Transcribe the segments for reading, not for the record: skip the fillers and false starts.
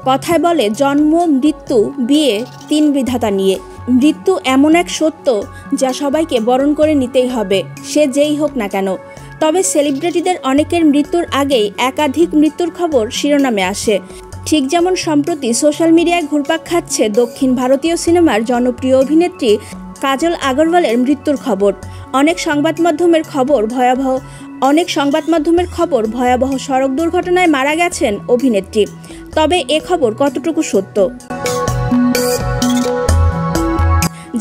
কথায় বলে জন্ম, মৃত্যু, বিয়ে তিন বিধাতা নিয়ে। মৃত্যু এমন এক সত্য যা সবাইকে বরণ করে নিতেই হবে, সে যেই হোক না কেন। তবে সেলিব্রিটিদের অনেকের মৃত্যুর আগেই একাধিক মৃত্যুর খবর শিরোনামে আসে। ঠিক যেমন সম্প্রতি সোশ্যাল মিডিয়ায় ঘুরপাক খাচ্ছে দক্ষিণ ভারতীয় সিনেমার জনপ্রিয় অভিনেত্রী কাজল আগরওয়ালের মৃত্যুর খবর। অনেক সংবাদ মাধ্যমের খবর ভয়াবহ সড়ক দুর্ঘটনায় মারা গেছেন অভিনেত্রী। তবে এ খবর কতটুকু সত্য?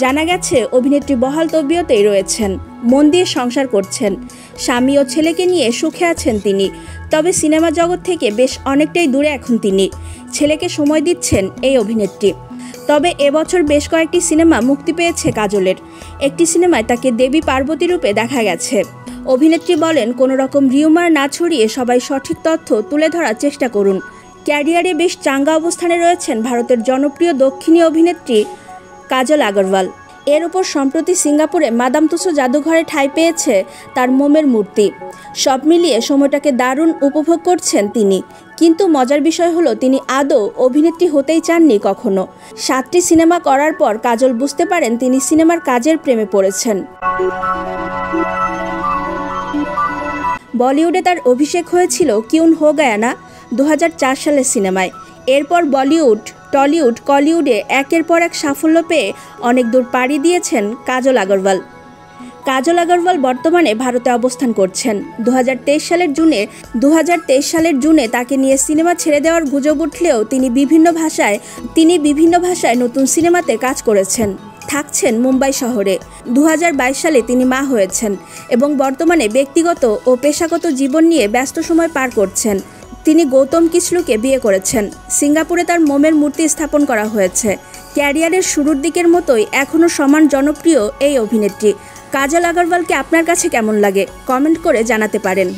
জানা গেছে অভিনেত্রী বহাল তবিয়তেই রয়েছেন, মন দিয়ে সংসার করছেন, স্বামী ও ছেলেকে নিয়ে সুখে আছেন তিনি। তবে সিনেমা জগৎ থেকে বেশ অনেকটাই দূরে এখন তিনি। ছেলেকে সময় দিচ্ছেন এই অভিনেত্রী। তবে এবছর বেশ কয়েকটি সিনেমা মুক্তি পেয়েছে কাজলের। একটি সিনেমায় তাকে দেবী পার্বতী রূপে দেখা গেছে। অভিনেত্রী বলেন, কোনো রকম রিউমার না ছড়িয়ে সবাই সঠিক তথ্য তুলে ধরার চেষ্টা করুন। ক্যারিয়ারে বেশ চাঙ্গা অবস্থানে রয়েছেন ভারতের জনপ্রিয় দক্ষিণী অভিনেত্রী কাজল আগরওয়াল। এর উপর সম্প্রতি সিঙ্গাপুরে মাদাম তুসো জাদুঘরে ঠাঁই পেয়েছে তার মোমের মূর্তি। সব মিলিয়ে সময়টাকে দারুণ উপভোগ করছেন তিনি। কিন্তু মজার বিষয় হলো, তিনি আদৌ অভিনেত্রী হতেই চাননি কখনো। 7টি সিনেমা করার পর কাজল বুঝতে পারেন তিনি সিনেমার কাজের প্রেমে পড়েছেন। বলিউডে তার অভিষেক হয়েছিল কিউন হো গায়া না 2004 সালের সিনেমায়। এরপর বলিউড, টলিউড, কলিউডে একের পর এক সাফল্য পেয়ে অনেক দূর পাড়ি দিয়েছেন কাজল আগরওয়াল। কাজল আগরওয়াল বর্তমানে ভারতে অবস্থান করছেন। 2023 সালের জুনে তাকে নিয়ে সিনেমা ছেড়ে দেওয়ার গুজব উঠলেও তিনি বিভিন্ন ভাষায় নতুন সিনেমাতে কাজ করেছেন। থাকছেন মুম্বাই শহরে। 2022 সালে তিনি মা হয়েছেন এবং বর্তমানে ব্যক্তিগত ও পেশাগত জীবন নিয়ে ব্যস্ত সময় পার করছেন। তিনি গৌতম কিচলুকে বিয়ে করেছেন। সিঙ্গাপুরে তার মোমের মূর্তি স্থাপন করা হয়েছে। ক্যারিয়ারের শুরুর দিকের মতোই এখনও সমান জনপ্রিয় এই অভিনেত্রী। কাজল আগরওয়ালকে আপনার কাছে কেমন লাগে? কমেন্ট করে জানাতে পারেন।